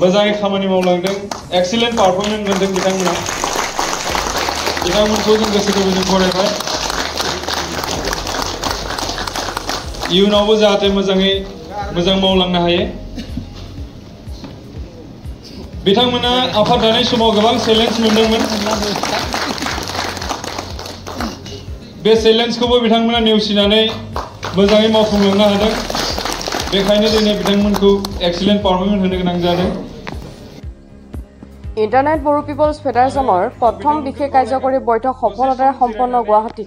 मोजाङै खामानि मावलांदों excellent performance होदों बिथांमोना बिथांमोनखौ जों गोसो गोरबोजों बरायबाय इयुनावबो जाहाथे मोजां मावलांनो हायो बिथांमोना आफाद दानाय समाव गोबां चेलेन्ज मोनदोंमोन बे चेलेन्जखौबो बिथांमोना नेवसिनानै मोजाङै मावफुंलांनो हादों बेखायनो दिनै बिथांमोनखौ एक्सिलेन्ट पारफरमेन्स होनो गोनां जादों ইণ্টাৰনেট বড়ো পিপলছ ফেডাৰেশ্যনৰ প্ৰথম বিশেষ কাৰ্যকৰী বৈঠক সফলতাৰে সম্পন্ন গুৱাহাটী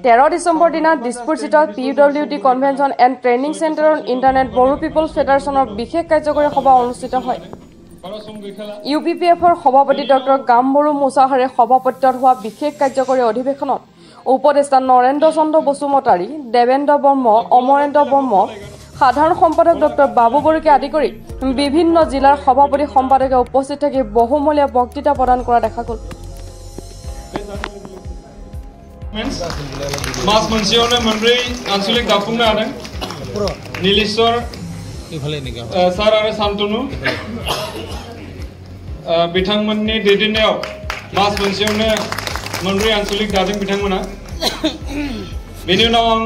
13 ডিচেম্বৰ দিনা দিছপুৰস্থিত PWD কনভেনশ্যন এণ্ড ট্ৰেইনিং চেণ্টাৰত ইণ্টাৰনেট বড়ো পিপলছ ফেডাৰেশ্যনৰ বিশেষ কাৰ্যকৰী সভা অনুষ্ঠিত হয় UPPFৰ সভাপতি ডক্টৰ গামবৰু মুছাহাৰে সভাপতিত্বত হোৱা বিশেষ কাৰ্যকৰী অধিৱেশনত উপদেষ্টা নৰেন্দ্ৰ চন্দ্ৰ বসুমতাৰী দেৱেন্দ্ৰ বৰ্ম অমৰেন্দ্ৰ বৰ্ম সাধাৰণ সম্পাদক ডক্টৰ বাবু বৰুকে আদি কৰি বিভিন্ন জিলাৰ সভাপতি সম্পাদকে উপস্থিত থাকি বহুমূলীয়া বক্তৃতা প্ৰদান কৰা দেখা গ'ল मास मोनसेयावनो मोनब्रै आनसलिक दाफुंनो हादों नीलेश्वर सार आरो शान्तनु बिथांमोननि दैदेननायाव मास मोनसेयावनो मोनब्रै आनसलिक दादों बिथांमोना बेनि उनाव आं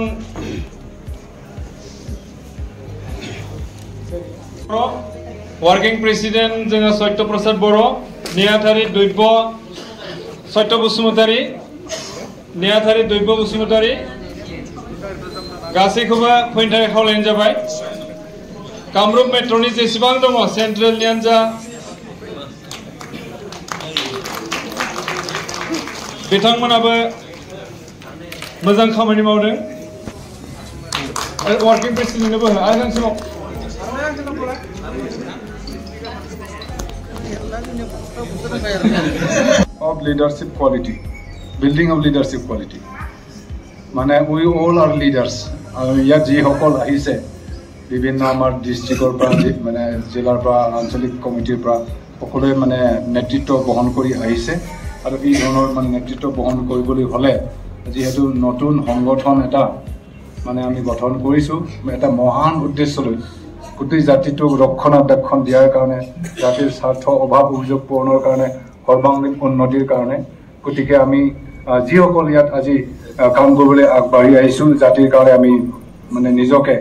वर्किं प्रेसिडेंट जोङो सत्य प्रसाद बर' नेहाथारि दैब्य सत्य बसुमतारी नेहाथारि दैब्य बसुमतारी गासैखौबो फैनो थाखाय खावलायनाय जाबाय कामरुप मेट्र'नि जेसेबां दङ सेन्ट्रेलनियानो जा बिथांमोनाबो मोजां खामानि मावदों वर्किं प्रेसिडेन्टनोबो आरो गांसेबाव of leadership quality, building of leadership quality. Mane we all are leaders. Ya ji hokol ahise bibhinno amar districtor pra mane jilar pra ancholik committee pra hokole mane netritw bohon kori ahise aru ei dhonor mane netritw bohon koriboli hole jehetu notun সংগঠন eta mane ami gothon korisu eta mohan uddeshyo loi গোটেই জাতিটোক ৰক্ষণাবেক্ষণ দিয়াৰ কাৰণে জাতিৰ স্বাৰ্থ অভাৱ অভিযোগ পূৰণৰ কাৰণে সৰ্বাংগীন উন্নতিৰ কাৰণে গতিকে আমি যিসকল ইয়াত আজি কাম কৰিবলৈ আগবাঢ়ি আহিছোঁ জাতিৰ কাৰণে আমি মানে নিজকে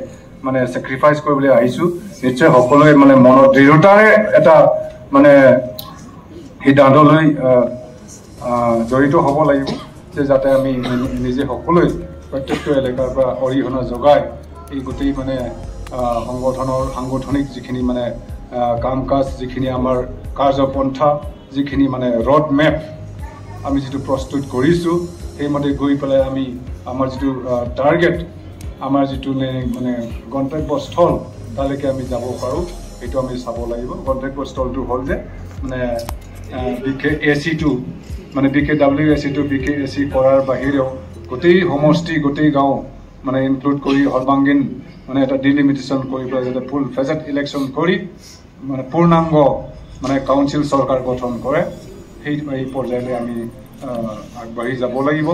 মানে চেক্ৰিফাইচ কৰিবলৈ আহিছোঁ নিশ্চয় সকলোৱে মানে মনৰ দৃঢ়তাৰে এটা মানে সিদ্ধান্ত লৈ জড়িত হ'ব লাগিব যে যাতে আমি নিজে সকলোৱে প্ৰত্যেকটো এলেকাৰ পৰা অৰিহণা যোগাই এই গোটেই মানে সংগঠনৰ সাংগঠনিক যিখিনি মানে কাম কাজ যিখিনি আমাৰ কাৰ্যপন্থা যিখিনি মানে ৰোড মেপ আমি যেটো প্ৰস্তুত কৰিছো সেইমতে গৈ পেলাই আমি আমাৰ যেটো টাৰ্গেট আমাৰ যেটো মানে গন্তব্যস্থল তালৈকে আমি যাব পাৰো এটো আমি চাব লাগিব গন্তব্যস্থলটো হ'ল যে মানে BKAC2 মানে BKWAC2 BKAC কৰাৰ বাহিৰেও গোটেই সমষ্টি গোটেই গাঁও মানে ইনক্লুড কৰি সৰ্বাংগীন মানে এটা ডিলিমিটেশন কৰি পেলাই যাতে ফুল ফেজেড ইলেকশ্যন কৰি মানে পূৰ্ণাংগ মানে কাউন্সিল চৰকাৰ গঠন কৰে সেই পৰ্যায়লৈ আমি আগবাঢ়ি যাব লাগিব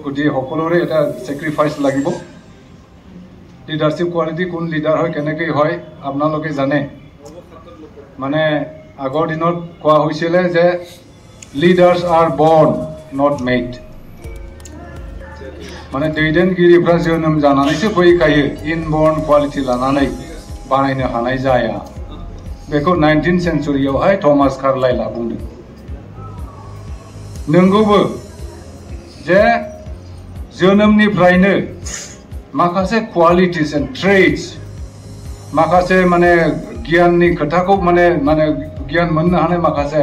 গতিকে সকলোৰে এটা চেক্ৰিফাইচ লাগিব লিডাৰশ্বিপ কোৱালিটি কোন লিডাৰ হয় কেনেকৈ হয় আপোনালোকে জানে মানে আগৰ দিনত কোৱা হৈছিল যে leaders R born not made माने दैदेनगिरिफ्रा जोनोम जानानैसो फैखायो इनबर्न क्वालिटी लानानै बानायनो हानाय जाया बेखौ 19th सेन्चुरियावहाय थमास कार्लाइलआ बुंदों नंगौबो जे जोनोमनिफ्रायनो माखासे क्वालिटीज एन्ड ट्रेड्स माखासे माने गियाननि खोथाखौ माने गियान मोननो हानाय माखासे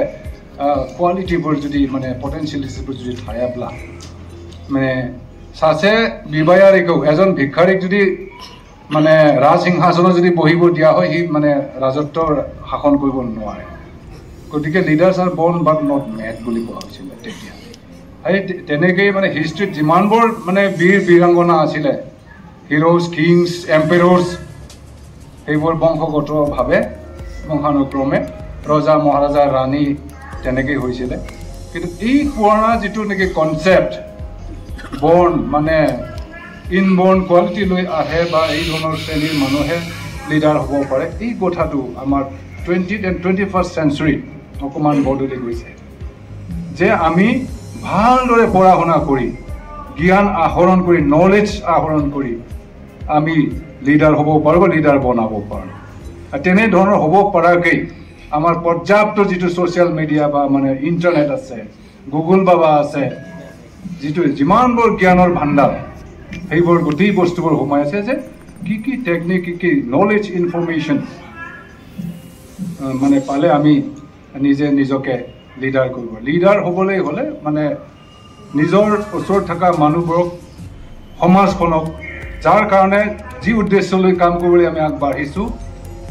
क्वालिटीफोर जुदि माने पटेन्शियलिटिफोर जुदि थायाब्ला माने सासे बिबायारिखौ एजन भिक्षारिक जुदि माने राजसिंहासনত जुदि बहिब दिया হয় हि माने राजत्व शासन কৰিব নোৱাৰে গতিকে leaders R born but not made বুলি কোৱা হৈছিল তেতিয়া এই তেনেকৈ মানে হিষ্ট্ৰীত যিমানবোৰ মানে বীৰ বীৰাংগনা আছিলে হিৰোজ কিংছ এম্পেৰৰ্ছ সেইবোৰ বংশগতভাৱে বংশানুক্ৰমে ৰজা মহাৰাজা ৰাণী তেনেকৈ হৈছিলে কিন্তু এই পুৰণা যিটো নেকি কনচেপ্ট বৰ্ন মানে ইনবৰ্ন কোৱালিটি লৈ আহে বা এই ধৰণৰ শ্ৰেণীৰ মানুহে লিডাৰ হ'ব পাৰে এই কথাটো আমাৰ 20th and 21st century অকমান বদলি গৈছে যে আমি ভালদৰে পঢ়া শুনা কৰি জ্ঞান আহৰণ কৰি নলেজ আহৰণ কৰি আমি লিডাৰ হ'ব পাৰোঁ লিডাৰ বনাব পাৰোঁ তেনে ধৰণৰ হ'ব পৰাকৈ আমাৰ পৰ্যাপ্ত যিটো ছ'চিয়েল মিডিয়া বা মানে ইণ্টাৰনেট আছে গুগল বাবা আছে যিটো যিমানবোৰ জ্ঞানৰ ভাণ্ডাৰ সেইবোৰ গোটেই বস্তুবোৰ সোমাই আছে যে কি টেকনিক কি নলেজ ইনফৰমেশ্যন মানে পালে আমি নিজকে লিডাৰ কৰিব লিডাৰ হ'বলৈ হ'লে মানে নিজৰ ওচৰত থকা মানুহবোৰক সমাজখনক যাৰ কাৰণে যি উদ্দেশ্যলৈ কাম কৰিবলৈ আমি আগবাঢ়িছোঁ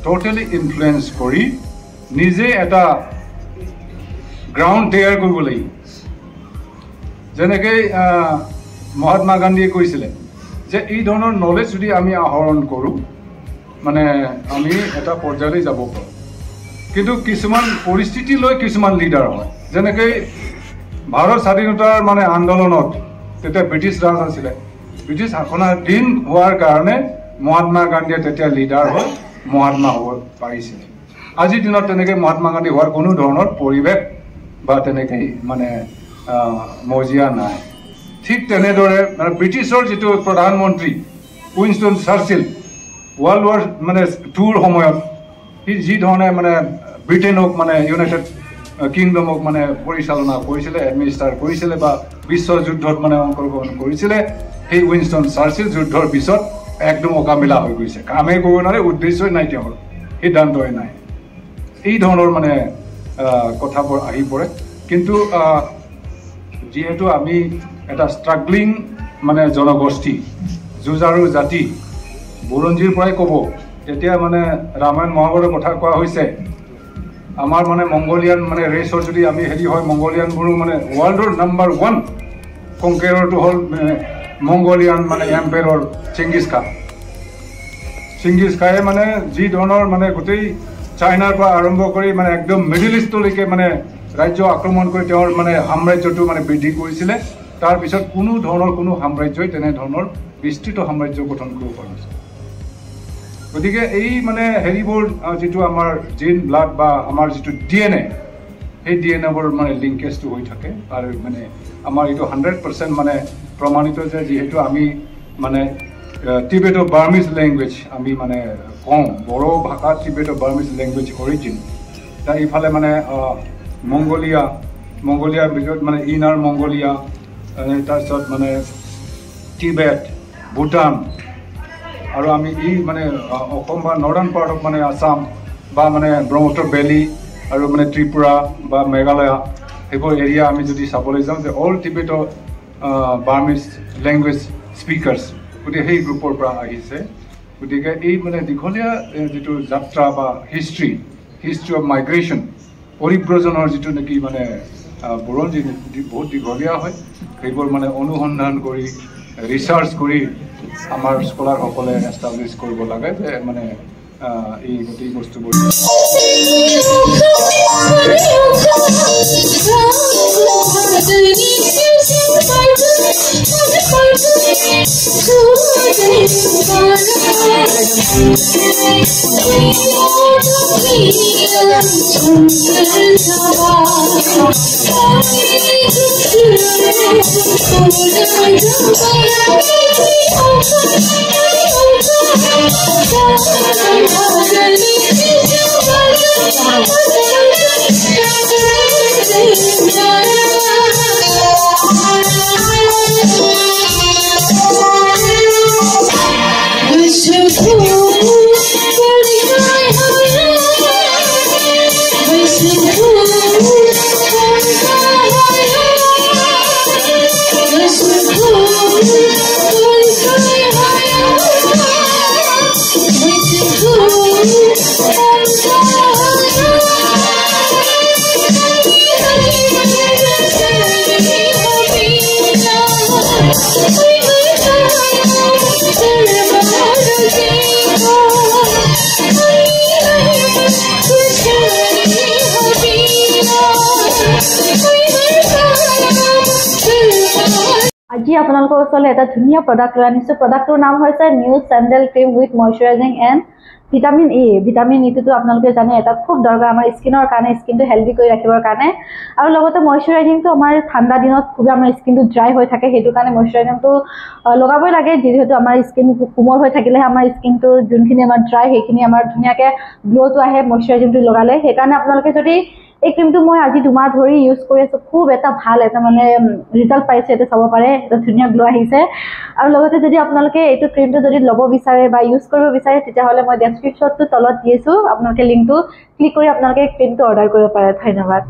টোটেলি ইনফ্লুৱেঞ্চ কৰি নিজে এটা গ্ৰাউণ্ড তৈয়াৰ কৰিব লাগিব যেনেকৈ মহাত্মা গান্ধীয়ে কৈছিলে যে এই ধৰণৰ নলেজ যদি আমি আহৰণ কৰোঁ মানে আমি এটা পৰ্যায়লৈ যাব পাৰোঁ কিন্তু কিছুমান পৰিস্থিতি লৈ কিছুমান লিডাৰ হয় যেনেকৈ ভাৰত স্বাধীনতাৰ মানে আন্দোলনত তেতিয়া ব্ৰিটিছ ৰাজ আছিলে ব্ৰিটিছ শাসনাধীন হোৱাৰ কাৰণে মহাত্মা গান্ধীয়ে তেতিয়া লিডাৰ হৈ মহাত্মা হ'ব পাৰিছিলে আজিৰ দিনত তেনেকৈ মহাত্মা গান্ধী হোৱাৰ কোনো ধৰণৰ পৰিৱেশ বা তেনেকৈ মানে মজিয়া নাই ঠিক তেনেদৰে মানে ব্ৰিটিছৰ যিটো প্ৰধানমন্ত্ৰী উইনষ্টন চাৰ্চিল ৱৰ্ল্ড ৱাৰ মানে টুৰ সময়ত সি যি ধৰণে মানে ব্ৰিটেইনক মানে ইউনাইটেড কিংডমক মানে পৰিচালনা কৰিছিলে এডমিনিষ্টাৰ কৰিছিলে বা বিশ্ব যুদ্ধত মানে অংশগ্ৰহণ কৰিছিলে সেই উইনষ্টন চাৰ্চিল যুদ্ধৰ পিছত একদম অকামিলা হৈ গৈছে কামেই কৰিব নোৱাৰে উদ্দেশ্যই নাই তেওঁৰ সিদ্ধান্তই নাই এই ধৰণৰ মানে কথাবোৰ আহি পৰে কিন্তু যিহেতু আমি এটা ষ্ট্ৰাগলিং মানে জনগোষ্ঠী যুঁজাৰু জাতি বুৰঞ্জীৰ পৰাই ক'ব তেতিয়া মানে ৰামায়ণ মহাভাৰতৰ কথা কোৱা হৈছে আমাৰ মানে মংগোলিয়ান মানে ৰেচৰ যদি আমি হেৰি হয় মংগোলিয়ানবোৰো মানে ৱৰ্ল্ডৰ নাম্বাৰ 1 কংকেৰৰটো হ'ল মংগোলিয়ান মানে এম্পেৰৰ চিংগিছ খানে মানে যি ধৰণৰ মানে গোটেই চাইনাৰ পৰা আৰম্ভ কৰি মানে একদম মিডিল ইষ্টলৈকে মানে ৰাজ্য আক্ৰমণ কৰি তেওঁৰ মানে সাম্ৰাজ্যটো মানে বৃদ্ধি কৰিছিলে তাৰপিছত কোনো ধৰণৰ কোনো সাম্ৰাজ্যই তেনেধৰণৰ বিস্তৃত সাম্ৰাজ্য গঠন কৰিব পৰা নাছিল গতিকে এই মানে হেৰিবোৰ যিটো আমাৰ জিন ব্লাড বা আমাৰ যিটো DNA সেই DNAবোৰ মানে লিংকেজটো হৈ থাকে আৰু মানে আমাৰ এইটো 100% মানে প্ৰমাণিত যে যিহেতু আমি মানে টিবেটো বাৰ্মিজ লেংগুৱেজ আমি মানে কওঁ বড়ো ভাষা টিবেটো বাৰ্মিজ লেংগুৱেজ অৰিজিন তাৰ ইফালে মানে মংগোলিয়াৰ ভিতৰত মানে ইনাৰ মংগোলিয়া তাৰপিছত মানে টিবেট ভূটান আৰু আমি এই মানে অসম বা নৰ্দাৰ্ণ পাৰ্ট অফ মানে আছাম বা মানে ব্ৰহ্মপুত্ৰ ভেলী আৰু মানে ত্ৰিপুৰা বা মেঘালয়া সেইবোৰ এৰিয়া আমি যদি চাবলৈ যাওঁ যে অল টিবেটো বাৰ্মিজ লেংগুৱেজ স্পিকাৰ্ছ গতিকে সেই গ্ৰুপৰ পৰা আহিছে গতিকে এই মানে দীঘলীয়া যিটো যাত্ৰা বা হিষ্ট্ৰী অফ মাইগ্ৰেশ্যন পৰিব্ৰজনৰ যিটো নেকি মানে বুৰঞ্জী বহুত দীঘলীয়া হয় সেইবোৰ মানে অনুসন্ধান কৰি ৰিচাৰ্চ কৰি আমাৰ স্কলাৰসকলে এষ্টাব্লিছ কৰিব লাগে যে মানে এই গোটেই বস্তুবোৰ আজি আপোনালোকৰ ওচৰলৈ এটা ধুনীয়া প্ৰডাক্ট লৈ আনিছোঁ। প্ৰডাক্টটোৰ নাম হৈছে new sandal cream with moisturising and vitamin ইটো আপোনালোকে জানে এটা খুব দৰকাৰ আমাৰ স্কিনৰ কাৰণে, স্কিনটো হেল্ডি কৰি ৰাখিবৰ কাৰণে। আৰু লগতে ময়শ্চাৰাইজিংটো আমাৰ ঠাণ্ডা দিনত খুবেই আমাৰ স্কিনটো ড্ৰাই হৈ থাকে, সেইটো কাৰণে ময়শ্চাৰাইজিংটো লগাবই লাগে, যিহেতু আমাৰ স্কিন কোমল হৈ থাকিলেহে আমাৰ স্কিনটো যোনখিনি আমাৰ ড্ৰাই সেইখিনি আমাৰ ধুনীয়াকৈ গ্ল'টো আহে ময়শ্চাৰাইজিংটো লগালে। সেইকাৰণে আপোনালোকে যদি এই ক্ৰীমটো মই আজি 2 মাহ ধৰি ইউজ কৰি আছোঁ, খুব এটা ভাল এটা মানে ৰিজাল্ট পাইছে, এইটো চাব পাৰে, এটা ধুনীয়া গ্ল' আহিছে। আৰু লগতে যদি আপোনালোকে এইটো ক্ৰীমটো যদি ল'ব বিচাৰে বা ইউজ কৰিব বিচাৰে তেতিয়াহ'লে মই ডেছক্ৰিপশ্যনটো তলত দি আছোঁ, আপোনালোকে লিংকটো ক্লিক কৰি আপোনালোকে ক্ৰীমটো অৰ্ডাৰ কৰিব পাৰে। ধন্যবাদ।